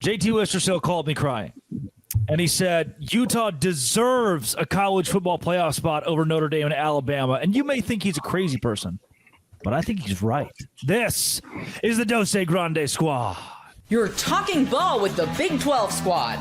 JT Wistrcill called me crying, and he said Utah deserves a college football playoff spot over Notre Dame and Alabama. And you may think he's a crazy person, but I think he's right. This is the Dose Grande Squad. You're talking ball with the Big 12 squad.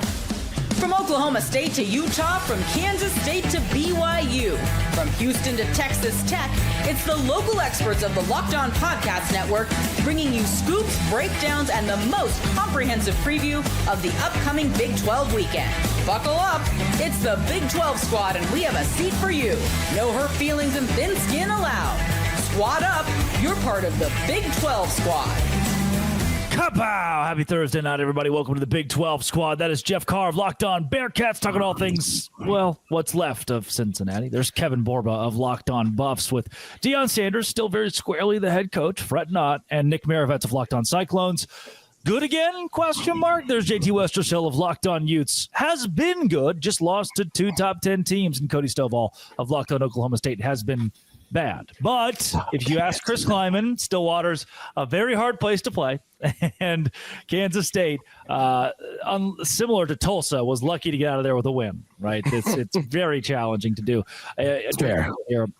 From Oklahoma State to Utah, from Kansas State to BYU, from Houston to Texas Tech, it's the local experts of the Locked On Podcast Network bringing you scoops, breakdowns, and the most comprehensive preview of the upcoming Big 12 weekend. Buckle up. It's the Big 12 squad, and we have a seat for you. No hurt feelings and thin skin allowed. Squad up. You're part of the Big 12 squad. Kapow! Happy Thursday night, everybody. Welcome to the Big 12 squad. That is Jeff Carr of Locked On Bearcats, talking all things, well, what's left of Cincinnati. There's Kevin Borba of Locked On Buffs with Deion Sanders, still very squarely the head coach, fret not, and Nick Maravets of Locked On Cyclones. Good again? Question mark. There's JT Wistrcill of Locked On Utes. Has been good, just lost to two top 10 teams, and Cody Stovall of Locked On Oklahoma State has been bad. But if you ask Chris Kleiman, Stillwater's a very hard place to play. And Kansas State, similar to Tulsa, was lucky to get out of there with a win, right? It's very challenging to do. Fair.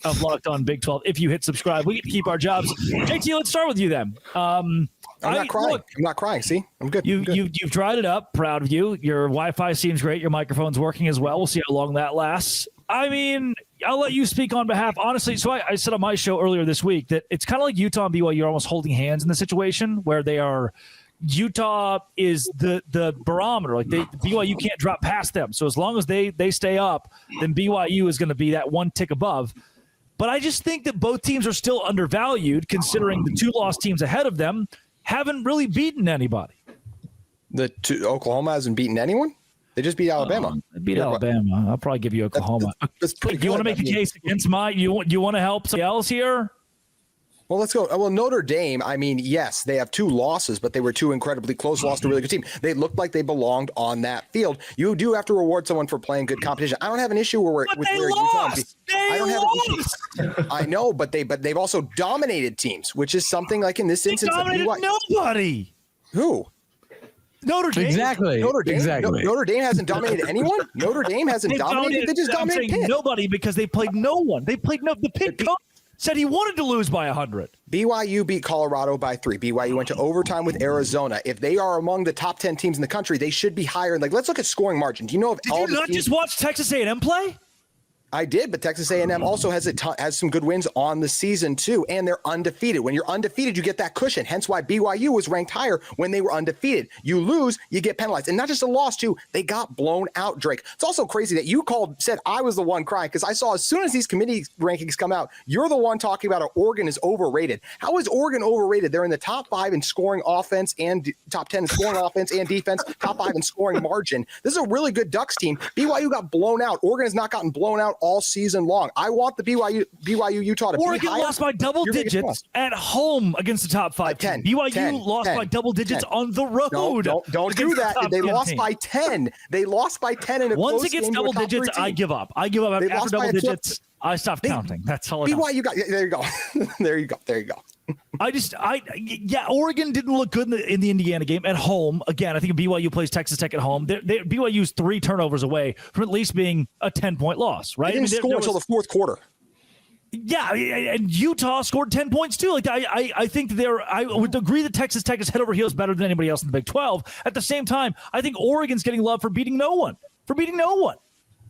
Of Locked On Big 12. If you hit subscribe, we get to keep our jobs. JT, let's start with you then. I'm not crying. I'm not crying. See, I'm good. You've dried it up. Proud of you. Your Wi-Fi seems great. Your microphone's working as well. We'll see how long that lasts. I mean, I'll let you speak on behalf. Honestly, so I said on my show earlier this week that it's kind of like Utah and BYU are almost holding hands in the situation where they are. Utah is the barometer. Like BYU can't drop past them. So as long as they stay up, then BYU is going to be that one tick above. But I just think that both teams are still undervalued, considering the two lost teams ahead of them haven't really beaten anybody. Oklahoma hasn't beaten anyone? They just beat Alabama. They beat Alabama. I'll probably give you Oklahoma. That's pretty good. You want to make the case against you want to help somebody else here? Well, let's go. Well, Notre Dame, I mean, yes, they have two losses, but they were two incredibly close losses to a really good team. They looked like they belonged on that field. You do have to reward someone for playing good competition. I don't have an issue with where Utah. I don't have an issue. I know, but they've also dominated teams, which is something like in this instance. They dominated nobody. Who? Notre Dame. Exactly. Notre Dame. Exactly. Notre Dame hasn't dominated anyone. Notre Dame hasn't dominated. They just dominated Pitt. Nobody, because they played no one. They played the Pitt coach said he wanted to lose by 100. BYU beat Colorado by 3. BYU went to overtime with Arizona. If they are among the top 10 teams in the country, they should be higher. Like, let's look at scoring margin. Do you know if Did you not just watch Texas A&M play? I did, but Texas A&M also has some good wins on the season too, and they're undefeated. When you're undefeated, you get that cushion. Hence why BYU was ranked higher when they were undefeated. You lose, you get penalized, and not just a loss too. They got blown out, Drake. It's also crazy that you said I was the one crying because I saw as soon as these committee rankings come out, you're the one talking about how Oregon is overrated. How is Oregon overrated? They're in the top 5 in scoring offense and top 10 in scoring offense and defense, top 5 in scoring margin. This is a really good Ducks team. BYU got blown out. Oregon has not gotten blown out all season long. I want the BYU Utah to Oregon lost by double digits at home against the top 5 10. BYU lost by double digits on the road. Don't do that. They lost by 10. They lost by 10 in a Once close it gets game double digits, I give up. After double digits. I stopped counting. That's all. BYU got. There you go. There you go. Oregon didn't look good in the Indiana game at home. Again, I think BYU plays Texas Tech at home. BYU's 3 turnovers away from at least being a 10-point loss, right? They didn't score until the fourth quarter. Yeah, and Utah scored 10 points too. Like I think I would agree that Texas Tech is head over heels better than anybody else in the Big 12. At the same time, I think Oregon's getting love for beating no one.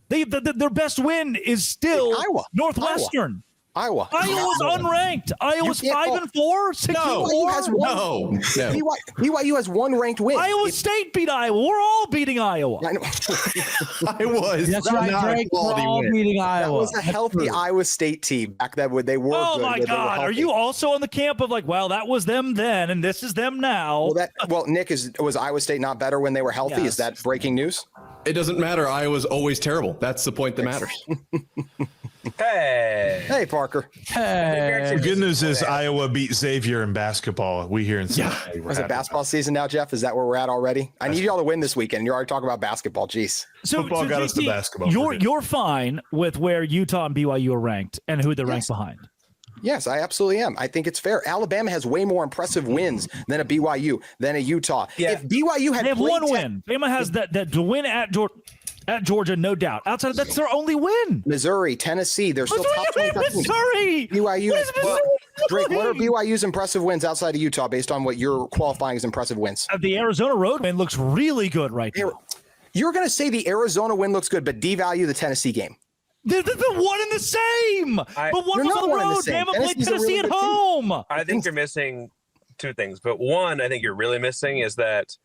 Their best win is still Iowa. Northwestern. Iowa's unranked. Iowa's 5-4, 6-4. BYU has one ranked win. Iowa State beat Iowa. We're all beating Iowa. I know. I was. That's right, Drake. We're all beating Iowa. That was a healthy Iowa State team back then when they were good. Oh, my God. Are you also on the camp of that was them then, and this is them now? Well, Nick, was Iowa State not better when they were healthy? Yes. Is that breaking news? It doesn't matter. Iowa's always terrible. That's the point that matters. Hey, Parker. Hey. The good news is Iowa beat Xavier in basketball. We here in Cincinnati. Is it basketball season now, Jeff? Is that where we're at already? I need y'all to win this weekend. You're already talking about basketball. Jeez. Football got us to basketball. You're fine with where Utah and BYU are ranked and who they're ranked behind. Yes, I absolutely am. I think it's fair. Alabama has way more impressive wins than a BYU, than a Utah. Yeah. If BYU had They have played one win. Bama has that to win at Georgia, no doubt. Outside of that's their only win. Missouri, Tennessee, they're still top 25 teams. Missouri. BYU. What is Missouri Drake, what are doing? BYU's impressive wins outside of Utah based on what you're qualifying as impressive wins? The Arizona road win looks really good right now. You're going to say the Arizona win looks good, but devalue the Tennessee game. They're one and the same. But one They're was not on the one and the road. same. Bama played Tennessee's a Tennessee really at good team. home. I think you're missing two things. But one, I think you're really missing is that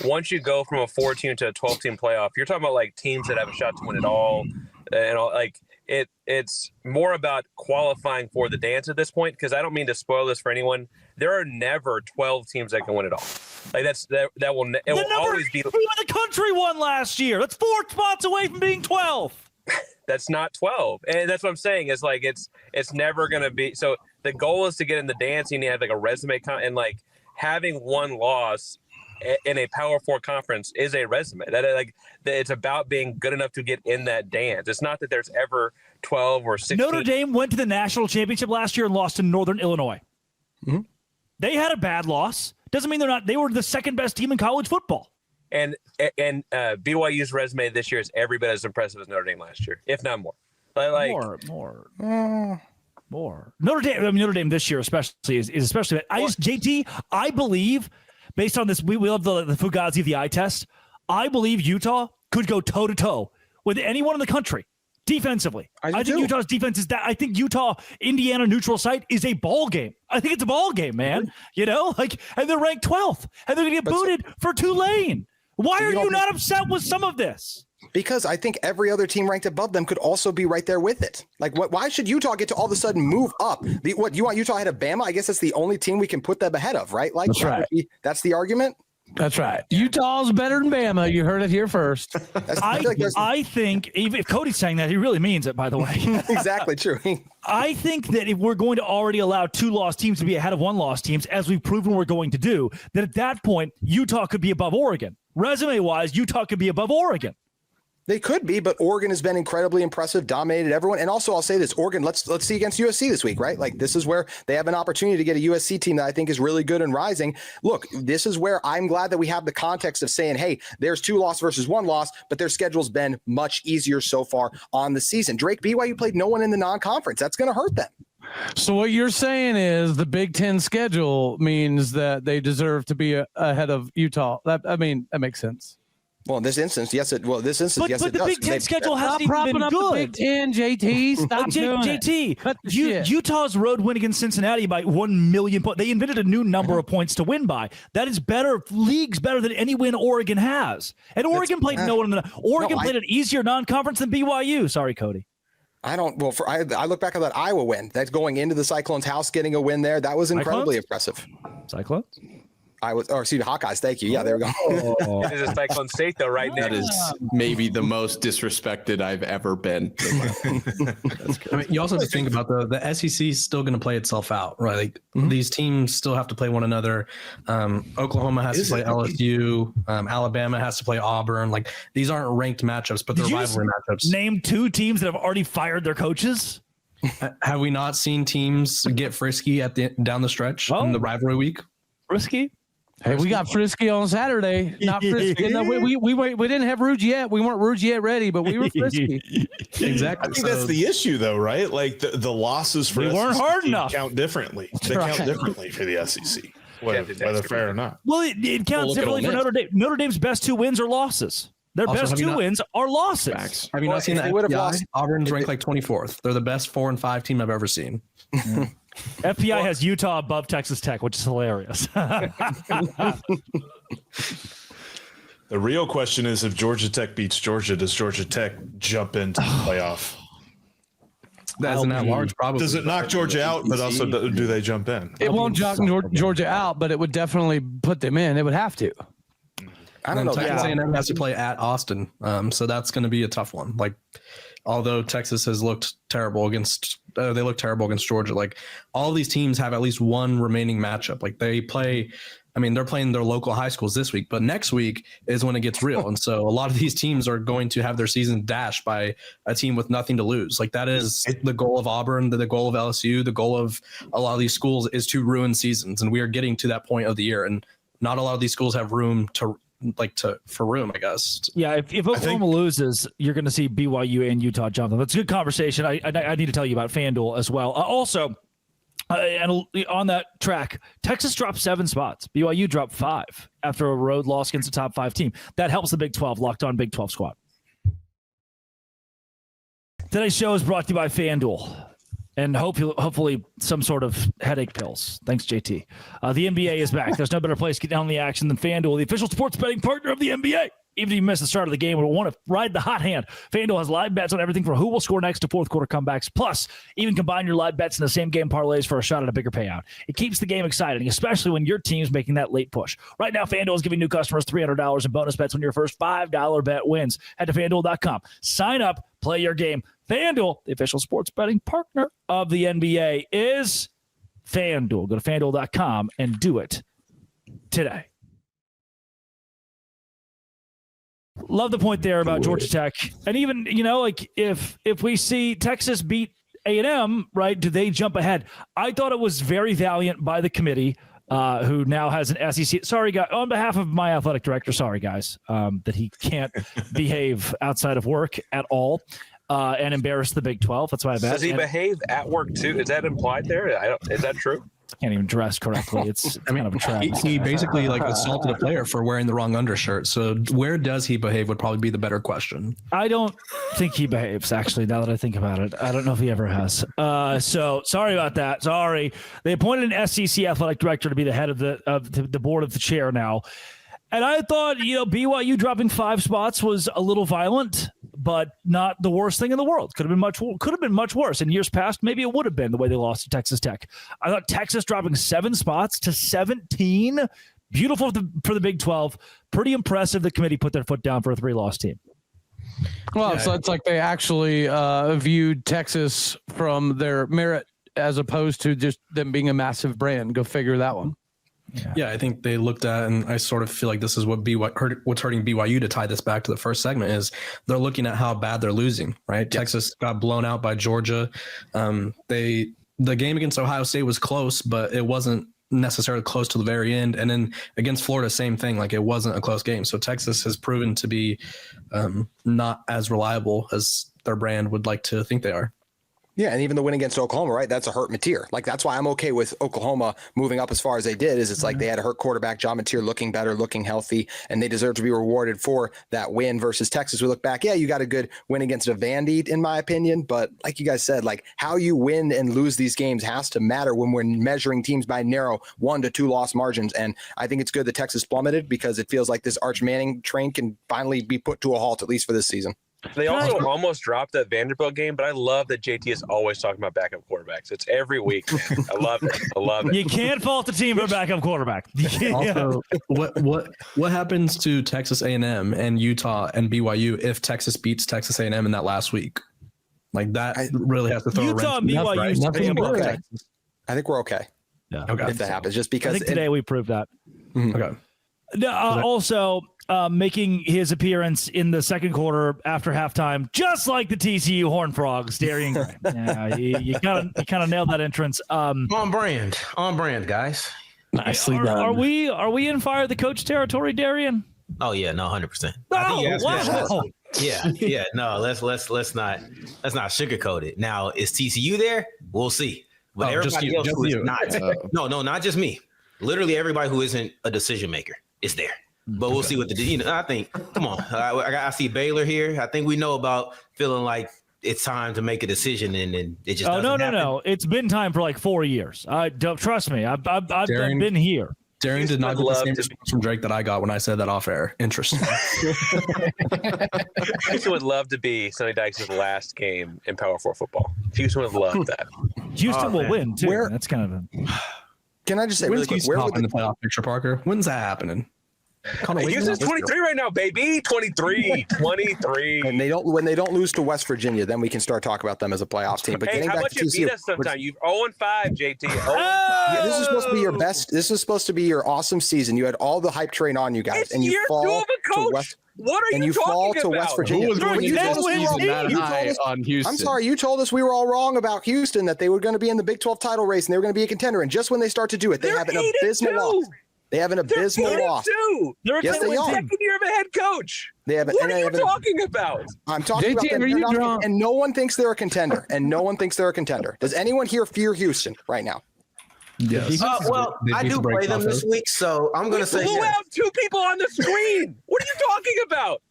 once you go from a 4-team to a 12-team playoff, you're talking about like teams that have a shot to win it all, and all, like it's more about qualifying for the dance at this point. Because I don't mean to spoil this for anyone. There are never 12 teams that can win it all. Like that will always be. Team of the country won last year. That's 4 spots away from being 12. That's not 12, and that's what I'm saying. Is like it's never gonna be. So the goal is to get in the dance. And you have like a resume and like having one loss in a Power 4 conference is a resume. That it's about being good enough to get in that dance. It's not that there's ever 12 or 16. Notre Dame went to the national championship last year and lost to Northern Illinois. Mm-hmm. They had a bad loss. Doesn't mean they're not. They were the second best team in college football. And BYU's resume this year is every bit as impressive as Notre Dame last year, if not more. More. Notre Dame this year especially is especially. I believe, based on this, we love the Fugazi of the eye test. I believe Utah could go toe to toe with anyone in the country defensively. I think Utah's defense is that. I think Utah Indiana neutral site is a ball game. I think it's a ball game, man. You know, and they're ranked 12th, and they're gonna get booted for Tulane. Why are you not upset with some of this? Because I think every other team ranked above them could also be right there with it. Like, why should Utah get to all of a sudden move up? You want Utah ahead of Bama? I guess that's the only team we can put them ahead of, right? Like, that's right. That's the argument. That's right. Utah's better than Bama. You heard it here first. I think even if Cody's saying that, he really means it, by the way. Exactly true. I think that if we're going to already allow 2-loss teams to be ahead of 1-loss teams, as we've proven we're going to do, that at that point, Utah could be above Oregon. Resume-wise, Utah could be above Oregon. They could be, but Oregon has been incredibly impressive, dominated everyone. And also, I'll say this, Oregon, let's see against USC this week, right? Like, this is where they have an opportunity to get a USC team that I think is really good and rising. Look, this is where I'm glad that we have the context of saying, hey, there's 2 loss versus 1 loss, but their schedule's been much easier so far on the season. Drake, BYU played no one in the non-conference. That's going to hurt them. So what you're saying is the Big Ten schedule means that they deserve to be ahead of Utah. That makes sense. Well, in this instance, yes, it does. But the Big Ten schedule hasn't even been good. The Big Ten, JT, stop JT, Utah's road win against Cincinnati by 1 million points. They invented a new number of points to win by. That is leagues better than any win Oregon has. And Oregon played no one. Oregon played an easier non-conference than BYU. Sorry, Cody. I look back at that Iowa win. That's going into the Cyclones' house, getting a win there. That was incredibly impressive. Cyclones? Hawkeyes. Thank you. Yeah, there we go. It is a Cyclone State, though, right now. That is maybe the most disrespected I've ever been. I mean, you also have to think about the SEC is still going to play itself out, right? Like these teams still have to play one another. Oklahoma has to play LSU. Alabama has to play Auburn. Like, these aren't ranked matchups, but they're rivalry matchups. Name 2 teams that have already fired their coaches. Have we not seen teams get frisky down the stretch in the rivalry week? Frisky? Hey, we got frisky on Saturday. Not frisky. No, we didn't have Rouge yet. We weren't Rouge yet ready, but we were frisky. Exactly. I think that's the issue, though, right? Like the losses for weren't hard enough. Count differently. They count differently for the SEC, whether fair or not. Well, it counts differently for Notre Dame. Notre Dame's best 2 wins are losses. Their best 2 wins are losses. Facts. Have you not seen that? Auburn's ranked like 24th. They're the best 4 and 5 team I've ever seen. FPI has Utah above Texas Tech, which is hilarious. The real question is, if Georgia Tech beats Georgia, does Georgia Tech jump into the playoff? That's an at-large, probably. Does it knock Georgia out, but also do they jump in? It won't knock Georgia out, but it would definitely put them in. It would have to. I don't know. Texas A&M has to play at Austin, so that's going to be a tough one. Like, although Texas has looked terrible against Georgia. Like, all these teams have at least one remaining matchup. Like, they play I mean, they're playing their local high schools this week, but next week is when it gets real. And so a lot of these teams are going to have their season dashed by a team with nothing to lose. Like that is the goal of Auburn, the goal of LSU, the goal of a lot of these schools is to ruin seasons. And we are getting to that point of the year. And not a lot of these schools have room for room, I guess. Yeah, if Oklahoma loses, you're going to see BYU and Utah jump them. That's a good conversation. I need to tell you about FanDuel as well. And on that track, Texas dropped 7 spots. BYU dropped 5 after a road loss against a top 5 team. That helps the Big 12, Locked On Big 12 squad. Today's show is brought to you by FanDuel. And hopefully some sort of headache pills. Thanks, JT. The NBA is back. There's no better place to get down on the action than FanDuel, the official sports betting partner of the NBA. Even if you miss the start of the game or want to ride the hot hand, FanDuel has live bets on everything from who will score next to fourth quarter comebacks. Plus, even combine your live bets in the same game parlays for a shot at a bigger payout. It keeps the game exciting, especially when your team's making that late push. Right now, FanDuel is giving new customers $300 in bonus bets when your first $5 bet wins. Head to FanDuel.com. Sign up, play your game. FanDuel, the official sports betting partner of the NBA, is FanDuel. Go to FanDuel.com and do it today. Love the point there about Georgia Tech. And even, if we see Texas beat A&M, right, do they jump ahead? I thought it was very valiant by the committee, who now has an SEC. Sorry, guys. On behalf of my athletic director, sorry, guys, that he can't behave outside of work at all and embarrass the Big 12. That's why I bet. Does he behave at work, too? Is that implied there? Is that true? Can't even dress correctly. It's kind of a trap. He basically assaulted a player for wearing the wrong undershirt. So where does he behave would probably be the better question. I don't think he behaves, actually, now that I think about it. I don't know if he ever has. So sorry about that. Sorry. They appointed an SEC athletic director to be the head of the board of the chair now. And I thought, BYU dropping 5 spots was a little violent, but not the worst thing in the world. Could have been much worse. In years past, maybe it would have been the way they lost to Texas Tech. I thought Texas dropping 7 spots to 17, beautiful for the Big 12. Pretty impressive. The committee put their foot down for a 3-loss team. Well, so it's like they actually viewed Texas from their merit as opposed to just them being a massive brand. Go figure that one. Yeah, I think they looked at, and I sort of feel like this is what's hurting BYU to tie this back to the first segment is they're looking at how bad they're losing, right? Yeah. Texas got blown out by Georgia. The game against Ohio State was close, but it wasn't necessarily close to the very end. And then against Florida, same thing. Like it wasn't a close game. So Texas has proven to be not as reliable as their brand would like to think they are. Yeah, and even the win against Oklahoma, right? That's a hurt Mateer. Like that's why I'm okay with Oklahoma moving up as far as they did. Is it's like they had a hurt quarterback, John Mateer, looking better, looking healthy, and they deserve to be rewarded for that win versus Texas. We look back, yeah, you got a good win against a Vandy, in my opinion, but like you guys said, like how you win and lose these games has to matter when we're measuring teams by narrow 1 to 2 loss margins. And I think it's good that Texas plummeted because it feels like this Arch Manning train can finally be put to a halt, at least for this season. They also almost dropped that Vanderbilt game, but I love that JT is always talking about backup quarterbacks. It's every week, man. I love it. You can't fault the team for a backup quarterback. Also, what happens to Texas A&M and Utah and BYU if Texas beats Texas A&M in that last week? Like that really has to throw Utah a and BYU. right? I think we're okay. Yeah. Okay. If that happens, just because I think today we proved that. Okay. Also, making his appearance in the second quarter after halftime, just like the TCU Horned Frogs, Darian Gray. Yeah, you kind of nailed that entrance. On brand, guys. Nicely done. Are we in fire the coach territory, Darian? Oh yeah, no, 100%. Oh, wow. Yeah. No, let's not sugarcoat it. Now, is TCU there? We'll see. But everybody else who is not. No, not just me. Literally everybody who isn't a decision maker is there. But we'll see what I think. Come on, I see Baylor here. I think we know about feeling like it's time to make a decision, and it just doesn't happen. No. It's been time for like 4 years. Don't trust me. I've been here. Darian did not get the same response from Drake that I got when I said that off air. Interesting. Houston would love to be Sonny Dykes' last game in Power 4 football. Houston would love that. Houston will win too. That's kind of a. Can I just say really quick, where would in the playoff picture, Parker? When's that happening? Houston's 23 right now, baby. 23. And when they don't lose to West Virginia, then we can start talking about them as a playoff team. But hey, how about you beat us sometime? You've 0-5, JT. 0-5. This is supposed to be your best. This is supposed to be your awesome season. You had all the hype train on you guys, It's and you year fall 2 of a coach. to West. What are And you you fall talking to about? West Virginia. Who was going You to told us we were all- that you high told us- on Houston? I'm sorry, you told us we were all wrong about Houston, that they were going to be in the Big 12 title race and they were going to be a contender. And just when they start to do it, they have an abysmal loss. They have an abysmal loss. They're Yes, they are. second year of a head coach. What are you talking about? I'm talking JT, about are you them, drunk? and no one thinks they're a contender. Does anyone here fear Houston right now? Yes. Well, They I beat do the brakes play them off this of. week, so I'm going to say Blew yes. out 2 people on the screen. What are you talking about?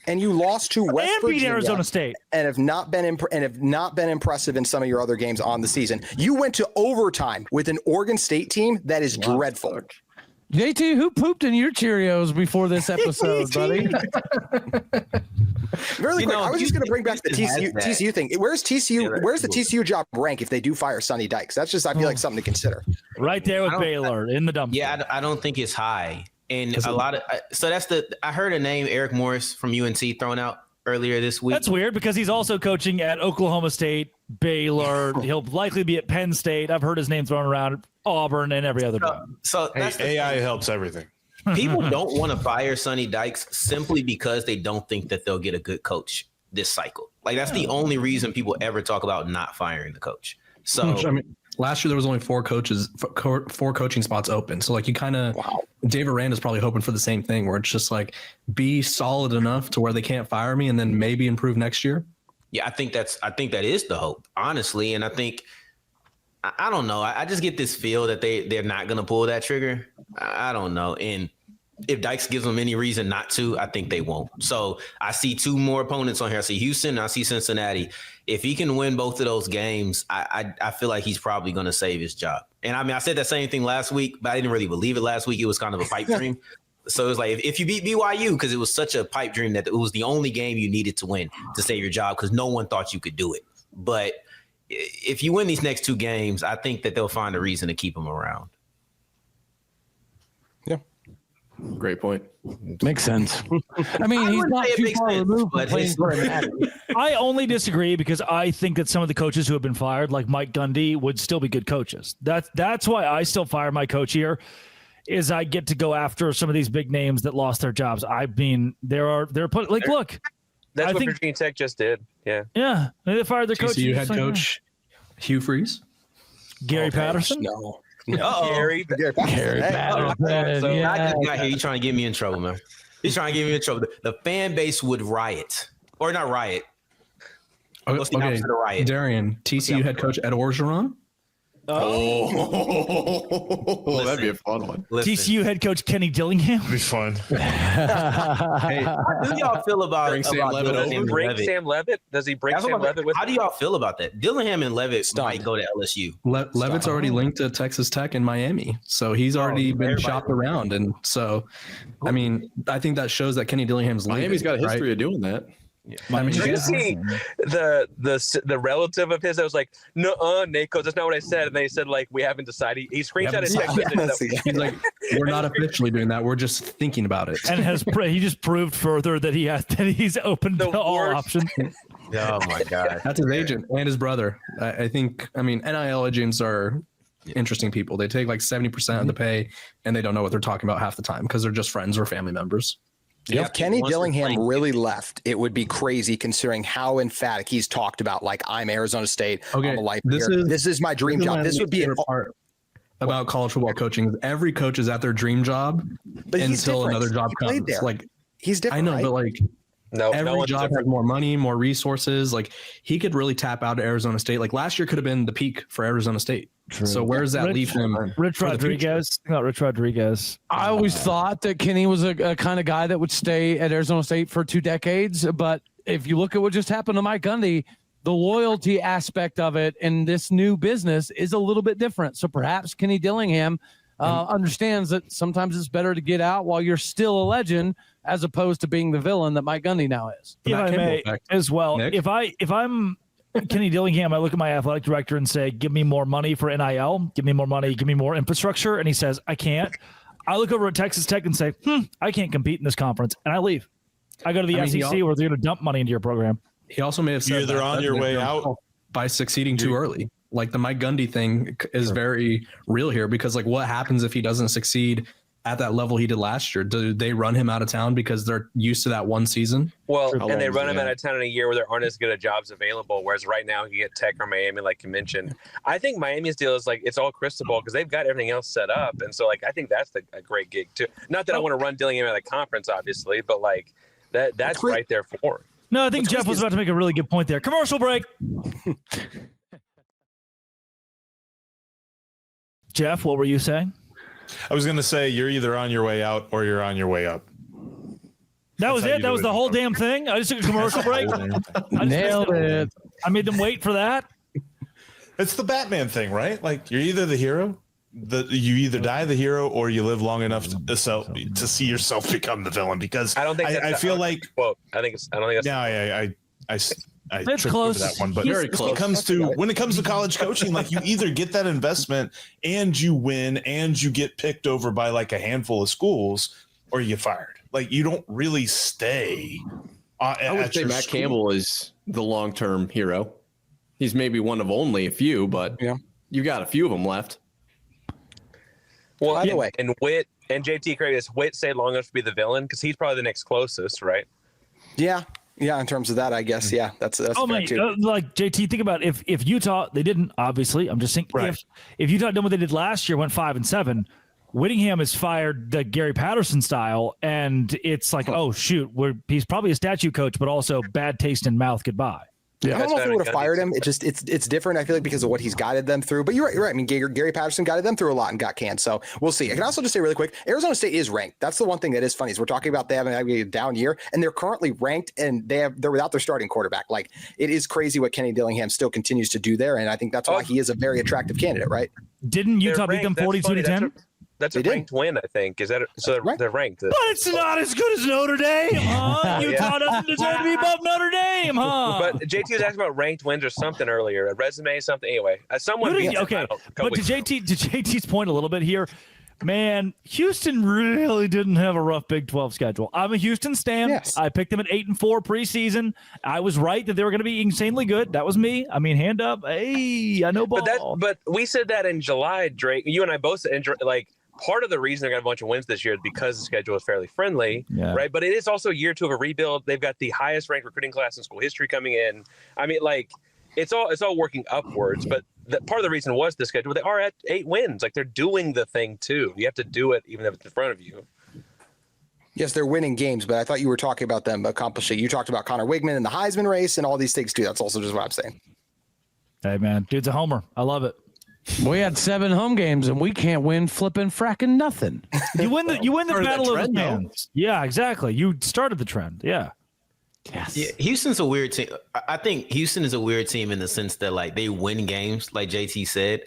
And you lost to West And beat Virginia Arizona State. and have not been impressive in some of your other games on the season. You went to overtime with an Oregon State team that is dreadful. JT, who pooped in your Cheerios before this episode, buddy? Really quick, I was just going to bring back the Houston has that. TCU thing. Where's TCU? Yeah, Where's the that's TCU job rank if they do fire Sonny Dykes? That's just, I feel like something to consider. Right there with I don't- Baylor in the dump. Yeah, I don't think it's high. And a lot of I heard a name, Eric Morris from UNC, thrown out earlier this week. That's weird because he's also coaching at Oklahoma State, Baylor. He'll likely be at Penn State. I've heard his name thrown around, Auburn, and every other job. So that's the AI thing. helps everything. People don't want to fire Sonny Dykes simply because they don't think that they'll get a good coach this cycle. Like that's the only reason people ever talk about not firing the coach. So I mean, last year there was only 4 coaching spots open. So like you kind of, Dave Aranda's probably hoping for the same thing, where it's just like be solid enough to where they can't fire me, and then maybe improve next year. yeah, I think that is the hope, honestly. And I think I don't know. I just get this feel that they're not going to pull that trigger. I don't know. And if Dykes gives them any reason not to, I think they won't. So I see 2 more opponents on here. I see Houston, and I see Cincinnati. If he can win both of those games, I feel like he's probably going to save his job. And I mean, I said that same thing last week, but I didn't really believe it last week. It was kind of a pipe dream. So it was like, if you beat BYU, because it was such a pipe dream that it was the only game you needed to win to save your job, because no one thought you could do it. But if you win these next 2 games, I think that they'll find a reason to keep him around. Yeah. Great point. Makes sense. I mean, he's wouldn't not say it too makes far sense, removed from but playing his- for a Natty. I only disagree because I think that some of the coaches who have been fired, like Mike Gundy, would still be good coaches. That's why I still fire my coach here, is I get to go after some of these big names that lost their jobs. I mean, they're put like, look, That's I what think- Virginia Tech just did. Yeah. they fired their coach. TCU head coach Hugh Freeze. Gary Patterson. No. Gary. Gary Patterson. Hey. So Yeah. I just got here. You trying to get me in trouble, man. He's trying to get me in trouble. The fan base would riot. Or not riot. What's the opposite of riot? Darian, TCU head coach Ed Orgeron. Oh, that'd be a fun one. Listen, TCU head coach Kenny Dillingham. It'd be fun. Hey, how do y'all feel about Bring Sam Levitt Does he Dillingham bring and Levitt? Sam Levitt? Does he bring That's what Sam I'm- Levitt with How him? do y'all feel about that? Dillingham and Levitt might go to LSU. Levitt's already linked to Texas Tech and Miami, so he's already been everybody- shopped around, and so, I mean, I think that shows that Kenny Dillingham's leaving, Miami's got a history right? of doing that. I mean, Did you see the relative of his that was like, no, Nako, that's not what I said. And they said, like, we haven't decided. He screenshotted a text message. He's like, we're not officially doing that. We're just thinking about it. And he just proved further that he's open The to all worst. options. Oh my God. That's his agent and his brother. I think, I mean, NIL agents are interesting people. They take like 70% of the pay, and they don't know what they're talking about half the time because they're just friends or family members. If Kenny Once they're Dillingham playing- really left, it would be crazy considering how emphatic he's talked about, like, I'm Arizona State. Okay, I'm a life this here. is- This is my dream This is job. my This would be an favorite part about college football coaching. Every coach is at their dream job but he's until different. another job He played comes. there. Like, He's different. I know, right? but like No every one's job different. has more money, more resources. Like he could really tap out at Arizona State. Like last year could have been the peak for Arizona State. So where does that leave him? Rich for the future? Rodriguez. Not Rich Rodriguez. I always thought that Kenny was a kind of guy that would stay at Arizona State for 2 decades. But if you look at what just happened to Mike Gundy, the loyalty aspect of it in this new business is a little bit different. So perhaps Kenny Dillingham understands that sometimes it's better to get out while you're still a legend as opposed to being the villain that Mike Gundy now is. If Matt I Campbell may, effect. as well, Nick? if I'm Kenny Dillingham, I look at my athletic director and say, give me more money for NIL, give me more money, give me more infrastructure. And he says, I can't. I look over at Texas Tech and say, I can't compete in this conference, and I leave. I go to the SEC where they're going to dump money into your program. He also may have said you're either on your way out by succeeding too early. Like the Mike Gundy thing is very real here, because like what happens if he doesn't succeed at that level he did last year? Do they run him out of town because they're used to that one season? Well, and they run him out of town in a year where there aren't as good of jobs available, whereas right now you get Tech or Miami, like you mentioned. I think Miami's deal is like it's all crystal ball because they've got everything else set up. And so, like, I think that's a great gig, too. Not that I want to run Dillingham out of the conference, obviously, but, like, that's right there for him. No, I think Jeff was about to make a really good point there. Commercial break. Jeff, what were you saying? I was going to say you're either on your way out or you're on your way up. That was it. That was the whole damn thing. I just took a commercial break. Nailed it. I made them wait for that. It's the Batman thing, right? Like you're either the hero, you either die the hero or you live long enough to see yourself become the villain. Because I don't think I feel like quote. I don't think that's. Yeah, I it's close. That one, but Very close. When it comes to college coaching, like you either get that investment and you win and you get picked over by like a handful of schools, or you get fired. Like you don't really stay. I would say Matt Campbell is the long-term hero. He's maybe one of only a few, but you got a few of them left. Well, by the way, and Witt and JT Craig, is Witt stayed long enough to be the villain because he's probably the next closest, right? Yeah. Yeah, in terms of that, I guess, yeah, that's fair too. Like JT, think about if Utah, they didn't, obviously, I'm just thinking, if Utah done what they did last year, went 5-7, Whittingham is fired the Gary Patterson style, and it's like, oh shoot, he's probably a statue coach, but also bad taste in mouth. Goodbye. Yeah, I don't know if they would have fired him. It's different. I feel like because of what he's guided them through. But you're right. I mean, Gary Patterson guided them through a lot and got canned. So we'll see. I can also just say really quick, Arizona State is ranked. That's the one thing that is funny is we're talking about they having a down year, and they're currently ranked, and they're without their starting quarterback. Like it is crazy what Kenny Dillingham still continues to do, there, and I think that's why he is a very attractive candidate. Right? Didn't Utah beat them 42-10? That's a ranked win, I think. Is that so? They're ranked. But it's not as good as Notre Dame, huh? Utah doesn't deserve to be above Notre Dame, huh? But JT was asking about ranked wins or something earlier, a resume, something. Anyway, someone. Okay, but to JT's point a little bit here, man, Houston really didn't have a rough Big 12 schedule. I'm a Houston stan. Yes. I picked them at 8-4 preseason. I was right that they were going to be insanely good. That was me. I mean, hand up. Hey, I know ball. But we said that in July, Drake. You and I both said, like. Part of the reason they're going to have a bunch of wins this year is because the schedule is fairly friendly, right? But it is also year 2 of a rebuild. They've got the highest ranked recruiting class in school history coming in. I mean, like it's all working upwards. But part of the reason was the schedule. They are at 8 wins. Like they're doing the thing too. You have to do it even if it's in front of you. Yes, they're winning games, but I thought you were talking about them accomplishing. You talked about Connor Wigman and the Heisman race and all these things too. That's also just what I'm saying. Hey man, dude's a homer. I love it. We had 7 home games and we can't win flipping fracking nothing. You win the battle of the fans. Yeah, exactly. You started the trend. Yeah. Yes. Yeah, Houston's a weird team. I think Houston is a weird team in the sense that like they win games, like JT said.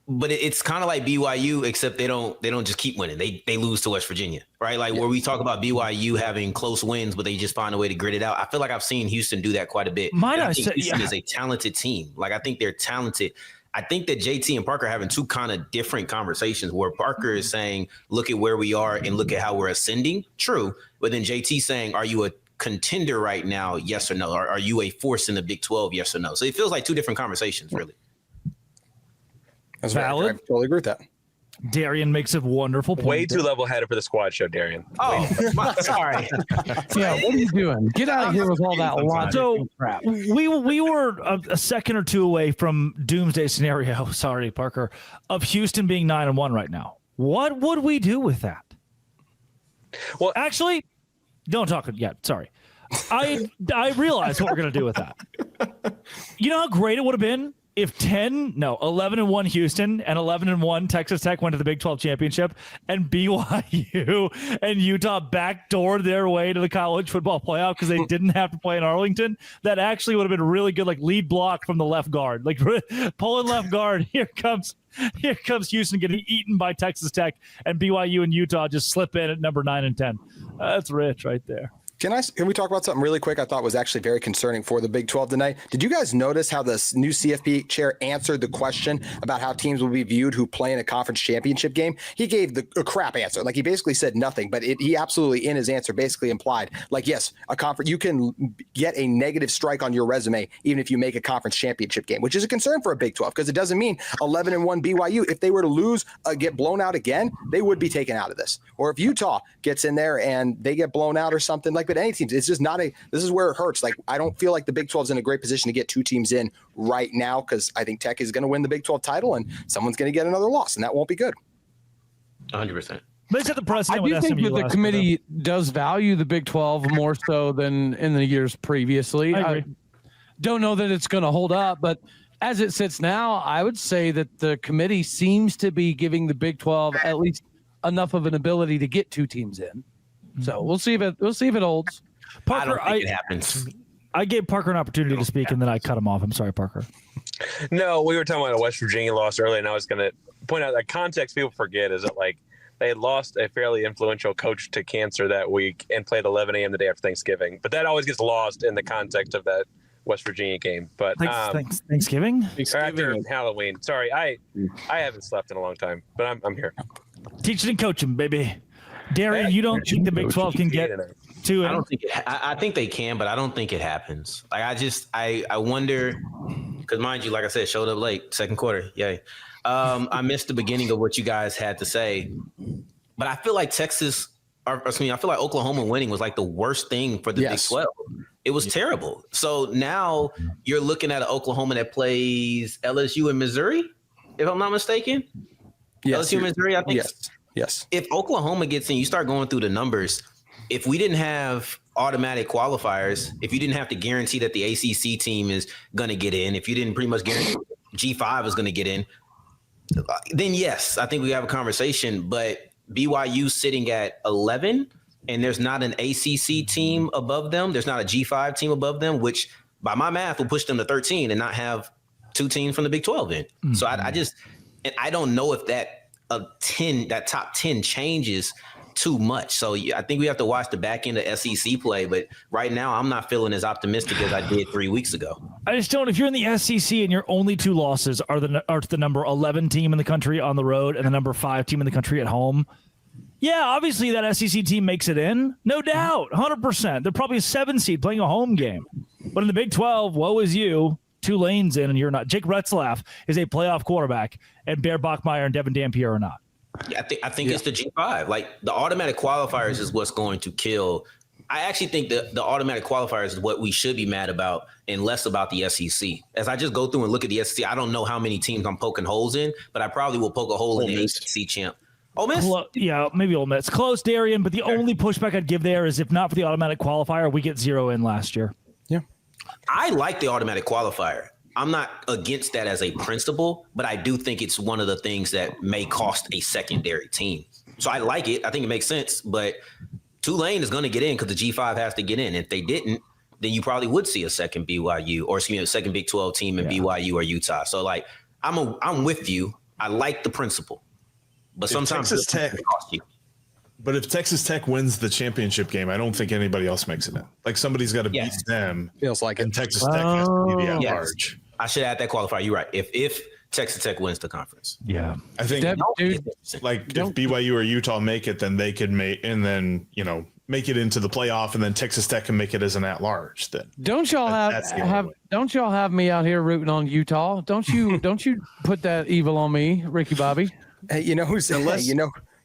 But it's kind of like BYU, except they don't just keep winning. They lose to West Virginia, right? Like where we talk about BYU having close wins, but they just find a way to grit it out. I feel like I've seen Houston do that quite a bit. Houston is a talented team. Like I think they're talented. I think that JT and Parker are having 2 kind of different conversations where Parker is saying, look at where we are and look at how we're ascending. True. But then JT saying, are you a contender right now? Yes or no? Or are you a force in the Big 12? Yes or no? So it feels like 2 different conversations, really. That's valid. I totally agree with that. Darian makes a wonderful point. Way too level-headed for the squad show, Darian. Oh, sorry. Yeah, what are you doing? Get out of here with all that logic. So crap. We were a second or 2 away from doomsday scenario. Sorry, Parker, of Houston being 9-1 right now. What would we do with that? Well, actually, don't talk yet. Sorry. I realize what we're gonna do with that. You know how great it would have been if 11-1 Houston and 11-1 Texas Tech went to the Big 12 championship and BYU and Utah backdoored their way to the college football playoff because they didn't have to play in Arlington. That actually would have been really good, like lead block from the left guard, like pulling left guard. Here comes Houston getting eaten by Texas Tech, and BYU and Utah just slip in at number 9 and 10. That's rich right there. Can we talk about something really quick? I thought was actually very concerning for the Big 12 tonight. Did you guys notice how the new CFP chair answered the question about how teams will be viewed who play in a conference championship game? He gave a crap answer. Like, he basically said nothing, but he absolutely in his answer basically implied, like, yes, a conference, you can get a negative strike on your resume even if you make a conference championship game, which is a concern for a Big 12 because it doesn't mean 11-1 BYU. If they were to lose, get blown out again, they would be taken out of this. Or if Utah gets in there and they get blown out or something, like, but any teams, it's just not this is where it hurts. Like, I don't feel like the Big 12 is in a great position to get two teams in right now because I think Tech is going to win the Big 12 title and someone's going to get another loss, and that won't be good. 100%. They set the precedent. I do think that the committee does value the Big 12 more so than in the years previously. I don't know that it's going to hold up, but as it sits now, I would say that the committee seems to be giving the Big 12 at least enough of an ability to get two teams in. So we'll see if it holds. Parker, I don't think it happens. I gave Parker an opportunity to speak, and then I cut him off. I'm sorry, Parker. No, we were talking about a West Virginia loss earlier, and I was going to point out that context people forget is that, like, they had lost a fairly influential coach to cancer that week and played 11 a.m. the day after Thanksgiving. But that always gets lost in the context of that West Virginia game. But Thanksgiving? After Halloween. Sorry, I haven't slept in a long time, but I'm here. Teaching and coaching, baby. Darian, you don't think the Big 12 can get to it? I don't think I think they can, but I don't think it happens. Like, I wonder, because mind you, like I said, showed up late, second quarter. Yay. I missed the beginning of what you guys had to say, but I feel like I feel like Oklahoma winning was like the worst thing for the Big 12. It was terrible. So now you're looking at an Oklahoma that plays LSU and Missouri, if I'm not mistaken. Yes, LSU and Missouri, I think. Yes. If Oklahoma gets in, you start going through the numbers. If we didn't have automatic qualifiers, if you didn't have to guarantee that the ACC team is going to get in, if you didn't pretty much guarantee G5 is going to get in, then yes, I think we have a conversation. But BYU sitting at 11, and there's not an ACC team above them. There's not a G5 team above them, which by my math will push them to 13 and not have two teams from the Big 12 in. Mm-hmm. So I don't know if that top 10 changes too much. So I think we have to watch the back end of SEC play. But right now, I'm not feeling as optimistic as I did 3 weeks ago. I just don't. If you're in the SEC and your only two losses are the number 11 team in the country on the road and the number 5 team in the country at home, yeah, obviously that SEC team makes it in. No doubt, 100%. They're probably a 7 seed playing a home game. But in the Big 12, woe is you. Tulane's in and you're not. Jake Retzlaff is a playoff quarterback, and Bear Bachmeier and Devin Dampier are not. Yeah, I think it's the G5. Like, the automatic qualifiers is what's going to kill. I actually think the automatic qualifiers is what we should be mad about and less about the SEC. As I just go through and look at the SEC, I don't know how many teams I'm poking holes in, but I probably will poke a hole in the ACC champ. Ole Miss? Yeah, maybe Ole Miss. Close, Darian, but the only pushback I'd give there is if not for the automatic qualifier, we get 0 in last year. Yeah. I like the automatic qualifier. I'm not against that as a principle, but I do think it's one of the things that may cost a secondary team. So I like it. I think it makes sense, but Tulane is going to get in because the G5 has to get in. If they didn't, then you probably would see a second BYU or a second Big 12 team in BYU or Utah. So, like, I'm with you. I like the principle, but sometimes Texas Tech cost you. But if Texas Tech wins the championship game, I don't think anybody else makes it in. Like, somebody's got to beat them. Feels like and Texas Tech has to be at large. I should add that qualifier. You're right. If Texas Tech wins the conference, I think if BYU or Utah make it, then they could make make it into the playoff, and then Texas Tech can make it as an at-large. Then don't y'all have me out here rooting on Utah? Don't you put that evil on me, Ricky Bobby? Hey, you know who's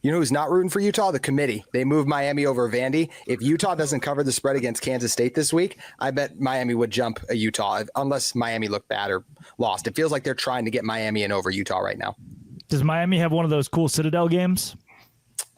You know who's not rooting for Utah? The committee. They moved Miami over Vandy. If Utah doesn't cover the spread against Kansas State this week, I bet Miami would jump Utah unless Miami looked bad or lost. It feels like they're trying to get Miami in over Utah right now. Does Miami have one of those cool Citadel games?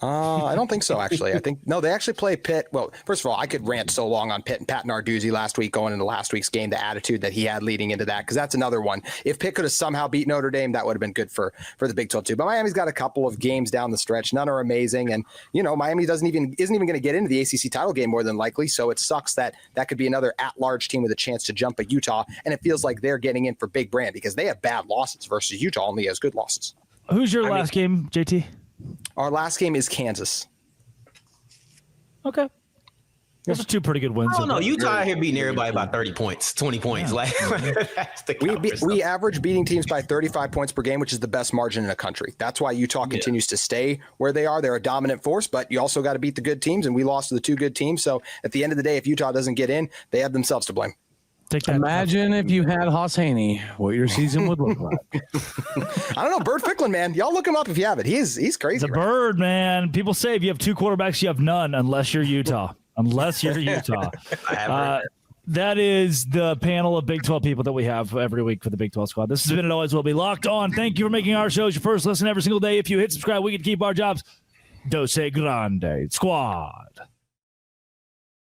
I don't think so, actually. They actually play Pitt. Well, first of all, I could rant so long on Pitt and Pat Narduzzi last week going into last week's game, the attitude that he had leading into that, because that's another one. If Pitt could have somehow beat Notre Dame, that would have been good for the Big 12 too. But Miami's got a couple of games down the stretch. None are amazing. And, Miami isn't even going to get into the ACC title game more than likely. So it sucks that could be another at-large team with a chance to jump at Utah. And it feels like they're getting in for big brand because they have bad losses versus Utah only has good losses. Who's your last game, JT? Our last game is Kansas. Okay. Those are two pretty good wins. Oh no, Utah out here beating everybody by 30 points, 20 points. Yeah. Like that's the we average beating teams by 35 points per game, which is the best margin in the country. That's why Utah continues to stay where they are. They're a dominant force, but you also got to beat the good teams, and we lost to the two good teams. So at the end of the day, if Utah doesn't get in, they have themselves to blame. Imagine if you had Haas Haney, what your season would look like. I don't know, Bird Ficklin, man. Y'all look him up if you have it. He's crazy. The Bird, man. People say if you have two quarterbacks, you have none, unless you're Utah. Unless you're Utah. That is the panel of Big 12 people that we have every week for the Big 12 squad. This has been It Always Will Be Locked On. Thank you for making our shows your first listen every single day. If you hit subscribe, we can keep our jobs. Dose Grande Squad.